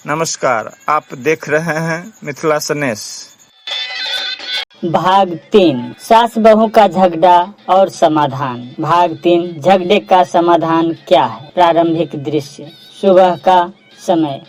नमस्कार, आप देख रहे हैं मिथिला संदेश। भाग 3 सास बहू का झगड़ा और समाधान। भाग 3 झगड़े का समाधान क्या है। प्रारंभिक दृश्य। सुबह का समय।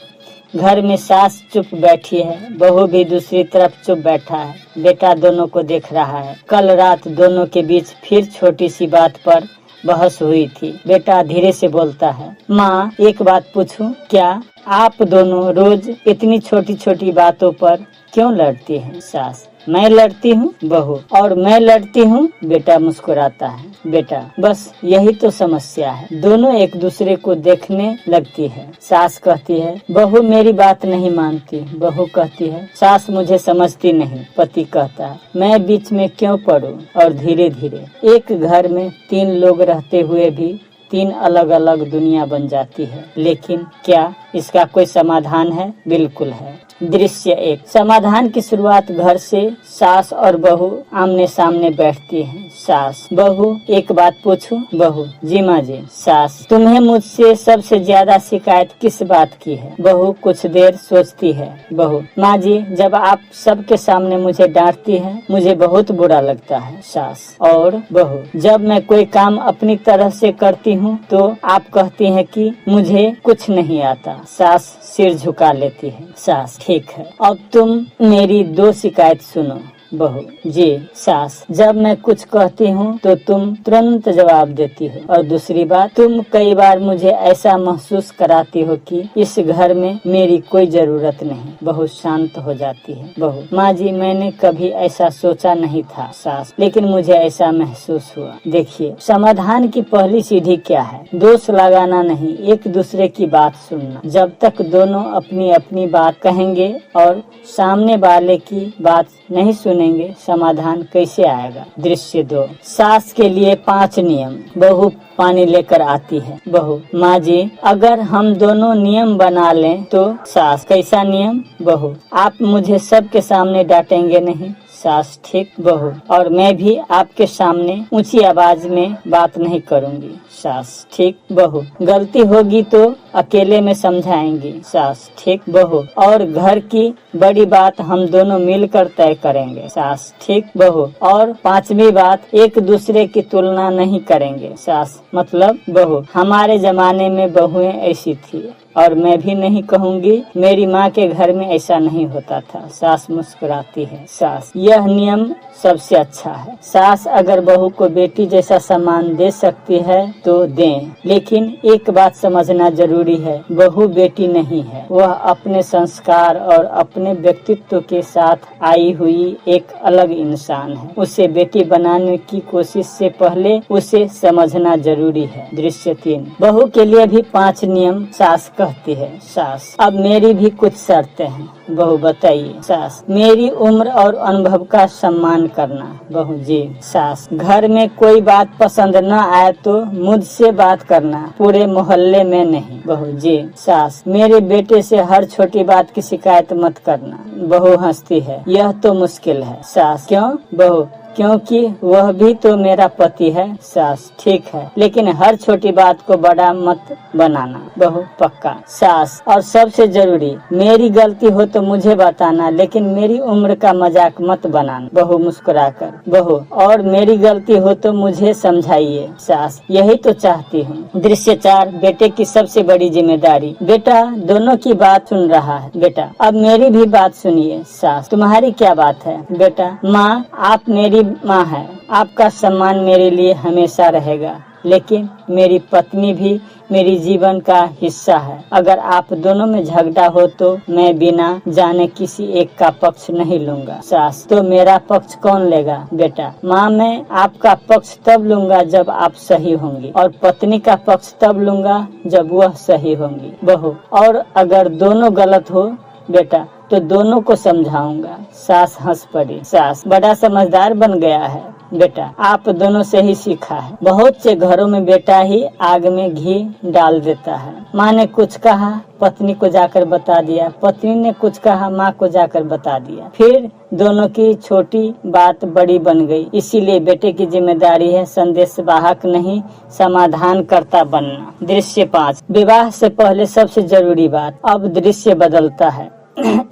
घर में सास चुप बैठी है, बहू भी दूसरी तरफ चुप बैठा है। बेटा दोनों को देख रहा है। कल रात दोनों के बीच फिर छोटी सी बात पर बहस हुई थी। बेटा धीरे से बोलता है, माँ एक बात पूछूं? क्या आप दोनों रोज इतनी छोटी छोटी बातों पर क्यों लड़ती हैं? सास, मैं लड़ती हूँ? बहू, और मैं लड़ती हूँ? बेटा मुस्कुराता है। बेटा, बस यही तो समस्या है, दोनों एक दूसरे को देखने लगती है। सास कहती है, बहू मेरी बात नहीं मानती। बहू कहती है, सास मुझे समझती नहीं। पति कहता है, मैं बीच में क्यों पड़ूं? और धीरे धीरे एक घर में 3 लोग रहते हुए भी 3 अलग अलग दुनिया बन जाती है। लेकिन क्या इसका कोई समाधान है? बिल्कुल है। दृश्य 1। समाधान की शुरुआत घर से। सास और बहू आमने सामने बैठती हैं। सास, बहू एक बात पूछूं? बहू, जी माँ जी। सास, तुम्हें मुझसे सबसे ज्यादा शिकायत किस बात की है? बहू कुछ देर सोचती है। बहू, माँ जी, जब आप सबके सामने मुझे डांटती हैं, मुझे बहुत बुरा लगता है। सास और बहू, जब मैं कोई काम अपनी तरह से करती हूँ तो आप कहती हैं कि मुझे कुछ नहीं आता। सास सिर झुका लेती है। सास, ठीक है, अब तुम मेरी 2 शिकायत सुनो। बहू, जी। सास, जब मैं कुछ कहती हूँ तो तुम तुरंत जवाब देती हो, और दूसरी बात, तुम कई बार मुझे ऐसा महसूस कराती हो कि इस घर में मेरी कोई जरूरत नहीं। बहू शांत हो जाती है। बहू, माँ जी, मैंने कभी ऐसा सोचा नहीं था। सास, लेकिन मुझे ऐसा महसूस हुआ। देखिए, समाधान की पहली सीढ़ी क्या है? दोष लगाना नहीं, एक दूसरे की बात सुनना। जब तक दोनों अपनी अपनी बात कहेंगे और सामने वाले की बात नहीं सुनेंगे, समाधान कैसे आएगा? दृश्य 2। सास के लिए 5 नियम। बहू पानी लेकर आती है। बहू, माँ जी, अगर हम दोनों नियम बना लें तो? सास, कैसा नियम? बहू, आप मुझे सबके सामने डांटेंगे नहीं। सास, ठीक। बहू, और मैं भी आपके सामने ऊंची आवाज में बात नहीं करूंगी। सास, ठीक। बहू, गलती होगी तो अकेले में समझाएंगी। सास, ठीक। बहू, और घर की बड़ी बात हम दोनों मिलकर तय करेंगे। सास, ठीक। बहू, और 5वीं बात, एक दूसरे की तुलना नहीं करेंगे। सास, मतलब? बहू, हमारे जमाने में बहुएं ऐसी थी और मैं भी नहीं कहूँगी, मेरी माँ के घर में ऐसा नहीं होता था। सास मुस्कुराती है। सास, यह नियम सबसे अच्छा है। सास अगर बहू को बेटी जैसा सम्मान दे सकती है तो दें, लेकिन एक बात समझना जरूरी है, बहू बेटी नहीं है। वह अपने संस्कार और अपने व्यक्तित्व के साथ आई हुई एक अलग इंसान है। उसे बेटी बनाने की कोशिश से पहले उसे समझना जरूरी है। दृश्य 3। बहू के लिए भी 5 नियम। सास कहती है, सास, अब मेरी भी कुछ शर्तें हैं। बहू, बताइए। सास, मेरी उम्र और अनुभव का सम्मान करना। बहू, जी। सास, घर में कोई बात पसंद न आए तो मुझसे बात करना, पूरे मोहल्ले में नहीं। बहू, जी। सास, मेरे बेटे से हर छोटी बात की शिकायत मत करना। बहू हंसती है, यह तो मुश्किल है। सास, क्यों? बहू, क्योंकि वह भी तो मेरा पति है। सास, ठीक है, लेकिन हर छोटी बात को बड़ा मत बनाना। बहू, पक्का। सास, और सबसे जरूरी, मेरी गलती हो तो मुझे बताना, लेकिन मेरी उम्र का मजाक मत बनाना। बहू मुस्कुराकर, बहू, और मेरी गलती हो तो मुझे समझाइए। सास, यही तो चाहती हूँ। दृश्य 4। बेटे की सबसे बड़ी जिम्मेदारी। बेटा दोनों की बात सुन रहा है। बेटा, अब मेरी भी बात सुनिए। सास, तुम्हारी क्या बात है? बेटा, माँ, आप मेरी माँ है, आपका सम्मान मेरे लिए हमेशा रहेगा, लेकिन मेरी पत्नी भी मेरी जीवन का हिस्सा है। अगर आप दोनों में झगड़ा हो तो मैं बिना जाने किसी एक का पक्ष नहीं लूंगा। सास, तो मेरा पक्ष कौन लेगा? बेटा, माँ, मैं आपका पक्ष तब लूंगा जब आप सही होंगी, और पत्नी का पक्ष तब लूंगा जब वह सही होंगी। बहू, और अगर दोनों गलत हो बेटा तो दोनों को समझाऊंगा। सास हंस पड़ी। सास, बड़ा समझदार बन गया है बेटा, आप दोनों से ही सीखा है। बहुत से घरों में बेटा ही आग में घी डाल देता है। माँ ने कुछ कहा, पत्नी को जाकर बता दिया, पत्नी ने कुछ कहा, माँ को जाकर बता दिया, फिर दोनों की छोटी बात बड़ी बन गई। इसीलिए बेटे की जिम्मेदारी है संदेश वाहक नहीं समाधान कर्ता बनना। दृश्य 5, विवाह से पहले सबसे जरूरी बात। अब दृश्य बदलता है।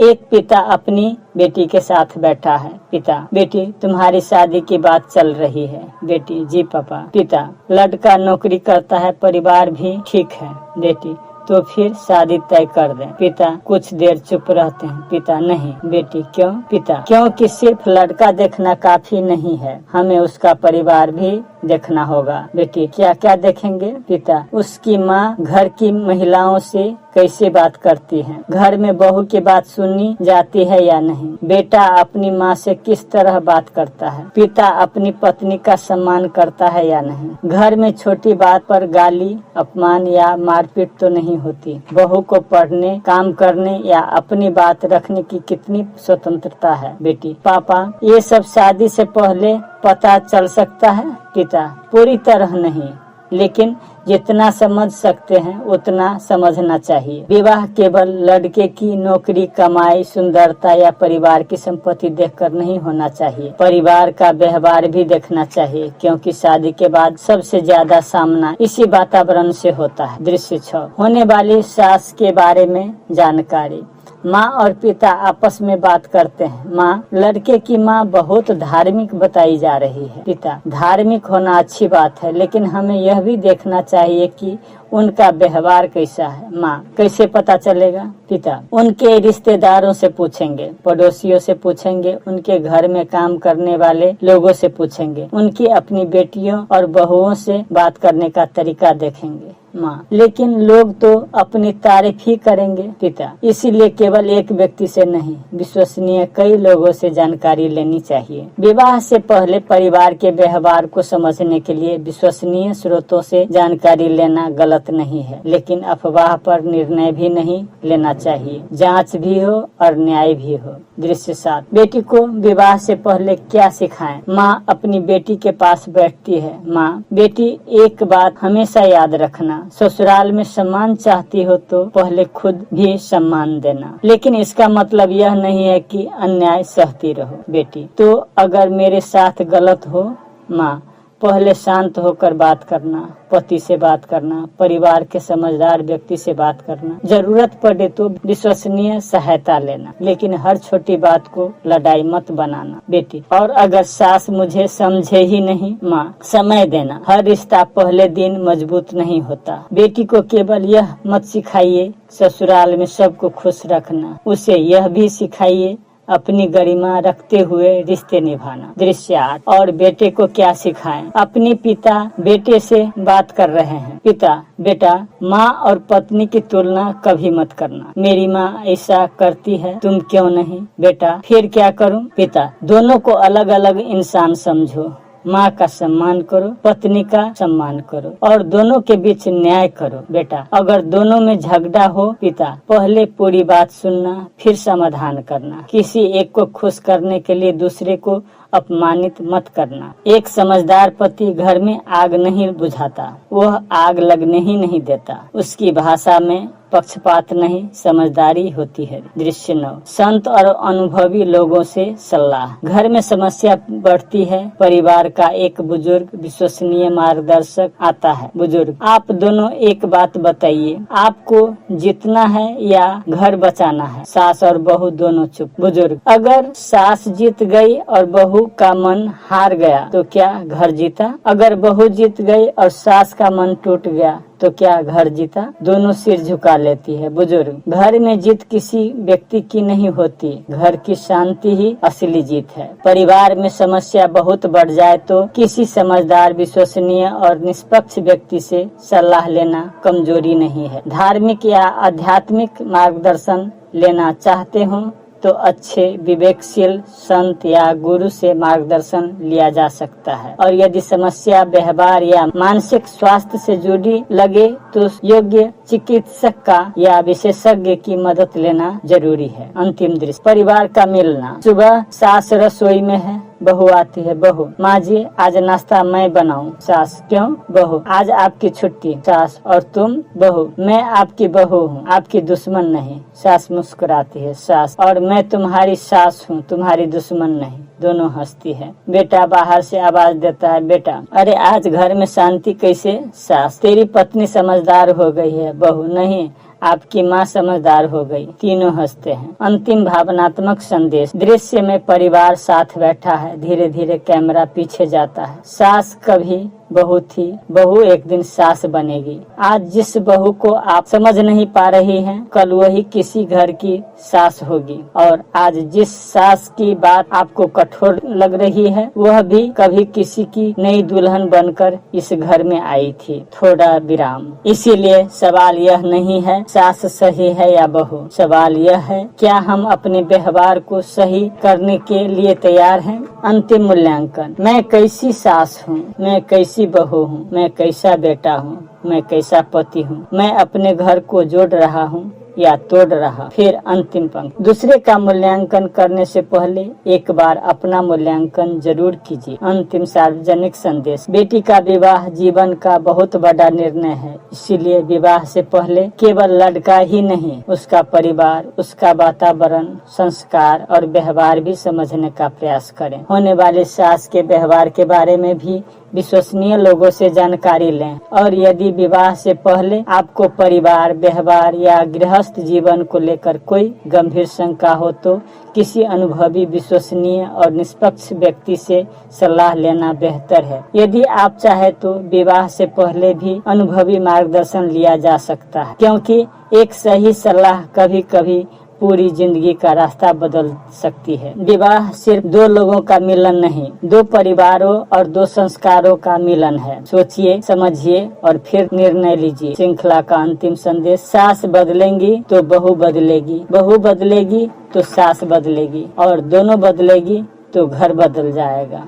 एक पिता अपनी बेटी के साथ बैठा है। पिता, बेटी तुम्हारी शादी की बात चल रही है। बेटी, जी पापा। पिता, लड़का नौकरी करता है, परिवार भी ठीक है। बेटी, तो फिर शादी तय कर दें। पिता कुछ देर चुप रहते हैं। पिता, नहीं। बेटी, क्यों? पिता, क्योंकि सिर्फ लड़का देखना काफी नहीं है, हमें उसका परिवार भी देखना होगा। बेटी, क्या क्या देखेंगे? पिता, उसकी माँ घर की महिलाओं से कैसे बात करती है, घर में बहू की बात सुनी जाती है या नहीं, बेटा अपनी माँ से किस तरह बात करता है, पिता अपनी पत्नी का सम्मान करता है या नहीं, घर में छोटी बात पर गाली अपमान या मारपीट तो नहीं होती, बहू को पढ़ने, काम करने या अपनी बात रखने की कितनी स्वतंत्रता है। बेटी, पापा ये सब शादी से पहले पता चल सकता है। पिता, पूरी तरह नहीं, लेकिन जितना समझ सकते हैं उतना समझना चाहिए। विवाह केवल लड़के की नौकरी, कमाई, सुंदरता या परिवार की संपत्ति देखकर नहीं होना चाहिए, परिवार का व्यवहार भी देखना चाहिए, क्योंकि शादी के बाद सबसे ज्यादा सामना इसी वातावरण से होता है। दृश्य 6, होने वाली सास के बारे में जानकारी। माँ और पिता आपस में बात करते हैं। माँ, लड़के की माँ बहुत धार्मिक बताई जा रही है। पिता, धार्मिक होना अच्छी बात है, लेकिन हमें यह भी देखना चाहिए कि उनका व्यवहार कैसा है। माँ, कैसे पता चलेगा? पिता, उनके रिश्तेदारों से पूछेंगे, पड़ोसियों से पूछेंगे, उनके घर में काम करने वाले लोगों से पूछेंगे, उनकी अपनी बेटियों और बहुओं से बात करने का तरीका देखेंगे। माँ, लेकिन लोग तो अपनी तारीफ ही करेंगे। पिता, इसीलिए केवल एक व्यक्ति से नहीं, विश्वसनीय कई लोगों से जानकारी लेनी चाहिए। विवाह से पहले परिवार के व्यवहार को समझने के लिए विश्वसनीय स्रोतों से जानकारी लेना गलत नहीं है, लेकिन अफवाह पर निर्णय भी नहीं लेना चाहिए। जांच भी हो और न्याय भी हो। दृश्य 7, बेटी को विवाह से पहले क्या सिखाएं? माँ अपनी बेटी के पास बैठती है। माँ, बेटी एक बात हमेशा याद रखना, ससुराल में सम्मान चाहती हो तो पहले खुद भी सम्मान देना, लेकिन इसका मतलब यह नहीं है कि अन्याय सहती रहो। बेटी, तो अगर मेरे साथ गलत हो? माँ, पहले शांत होकर बात करना, पति से बात करना, परिवार के समझदार व्यक्ति से बात करना, जरूरत पड़े तो विश्वसनीय सहायता लेना, लेकिन हर छोटी बात को लड़ाई मत बनाना। बेटी, और अगर सास मुझे समझे ही नहीं? माँ, समय देना, हर रिश्ता पहले दिन मजबूत नहीं होता। बेटी को केवल यह मत सिखाइए ससुराल में सबको खुश रखना, उसे यह भी सिखाइए अपनी गरिमा रखते हुए रिश्ते निभाना। दृश्य 8, और बेटे को क्या सिखाएं? अपनी पिता बेटे से बात कर रहे हैं। पिता, बेटा, माँ और पत्नी की तुलना कभी मत करना, मेरी माँ ऐसा करती है, तुम क्यों नहीं? बेटा, फिर क्या करूँ? पिता, दोनों को अलग अलग इंसान समझो, माँ का सम्मान करो, पत्नी का सम्मान करो और दोनों के बीच न्याय करो। बेटा, अगर दोनों में झगड़ा हो, पिता, पहले पूरी बात सुनना, फिर समाधान करना, किसी एक को खुश करने के लिए दूसरे को अपमानित मत करना। एक समझदार पति घर में आग नहीं बुझाता, वह आग लगने ही नहीं देता। उसकी भाषा में पक्षपात नहीं, समझदारी होती है। दृश्य 9, संत और अनुभवी लोगों से सलाह। घर में समस्या बढ़ती है, परिवार का एक बुजुर्ग विश्वसनीय मार्गदर्शक आता है। बुजुर्ग, आप दोनों एक बात बताइए, आपको जीतना है या घर बचाना है? सास और बहू दोनों चुप। बुजुर्ग, अगर सास जीत गई और बहू का मन हार गया तो क्या घर जीता? अगर बहू जीत गई और सास का मन टूट गया तो क्या घर जीता? दोनों सिर झुका लेती है। बुजुर्ग, घर में जीत किसी व्यक्ति की नहीं होती, घर की शांति ही असली जीत है। परिवार में समस्या बहुत बढ़ जाए तो किसी समझदार, विश्वसनीय और निष्पक्ष व्यक्ति से सलाह लेना कमजोरी नहीं है। धार्मिक या आध्यात्मिक मार्गदर्शन लेना चाहते हो तो अच्छे विवेकशील संत या गुरु से मार्गदर्शन लिया जा सकता है, और यदि समस्या व्यवहार या मानसिक स्वास्थ्य से जुड़ी लगे तो योग्य चिकित्सक का या विशेषज्ञ की मदद लेना जरूरी है। अंतिम दृश्य, परिवार का मिलना। सुबह सास रसोई में है, बहू आती है। बहू, माँ जी आज नाश्ता मैं बनाऊं। सास, क्यों? बहू, आज आपकी छुट्टी। सास, और तुम? बहू, मैं आपकी बहू हूँ, आपकी दुश्मन नहीं। सास मुस्कुराती है। सास, और मैं तुम्हारी सास हूँ, तुम्हारी दुश्मन नहीं। दोनों हंसती है। बेटा बाहर से आवाज देता है, बेटा अरे आज घर में शांति कैसे? सास, तेरी पत्नी समझदार हो गई है। बहू, नहीं, आपकी माँ समझदार हो गई। तीनों हंसते हैं। अंतिम भावनात्मक संदेश। दृश्य में परिवार साथ बैठा है। धीरे धीरे कैमरा पीछे जाता है। सास कभी बहू थी, बहू एक दिन सास बनेगी। आज जिस बहू को आप समझ नहीं पा रही हैं, कल वही किसी घर की सास होगी। और आज जिस सास की बात आपको कठोर लग रही है, वह भी कभी किसी की नई दुल्हन बनकर इस घर में आई थी। थोड़ा विराम। इसीलिए सवाल यह नहीं है सास सही है या बहू, सवाल यह है क्या हम अपने व्यवहार को सही करने के लिए तैयार हैं। अंतिम मूल्यांकन। मैं कैसी सास हूँ, मैं कैसी बहू हूँ, मैं कैसा बेटा हूँ, मैं कैसा पति हूँ। मैं अपने घर को जोड़ रहा हूँ या तोड़ रहा। फिर अंतिम पंक्ति। दूसरे का मूल्यांकन करने से पहले एक बार अपना मूल्यांकन जरूर कीजिए। अंतिम सार्वजनिक संदेश। बेटी का विवाह जीवन का बहुत बड़ा निर्णय है, इसीलिए विवाह से पहले केवल लड़का ही नहीं, उसका परिवार, उसका वातावरण, संस्कार और व्यवहार भी समझने का प्रयास करें। होने वाले सास के व्यवहार के बारे में भी विश्वसनीय लोगों से जानकारी लें। और यदि विवाह से पहले आपको परिवार, व्यवहार या गृहस्थ जीवन को लेकर कोई गंभीर शंका हो तो किसी अनुभवी, विश्वसनीय और निष्पक्ष व्यक्ति से सलाह लेना बेहतर है। यदि आप चाहे तो विवाह से पहले भी अनुभवी मार्गदर्शन लिया जा सकता है, क्योंकि एक सही सलाह कभी कभी पूरी जिंदगी का रास्ता बदल सकती है। विवाह सिर्फ दो लोगों का मिलन नहीं, दो परिवारों और दो संस्कारों का मिलन है। सोचिए, समझिए और फिर निर्णय लीजिए। श्रृंखला का अंतिम संदेश। सास बदलेंगी तो बहू बदलेगी, बहू बदलेगी तो सास बदलेगी, और दोनों बदलेगी तो घर बदल जाएगा।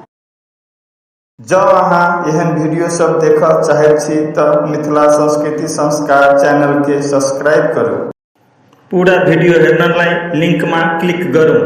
जब अहाँ एहन वीडियो सब देखऽ चाहै छी तऽ मिथिला संस्कृति संस्कार चैनल के सब्सक्राइब करू। पूरा वीडियो हेर्नलाई लिंकमा क्लिक गरौँ।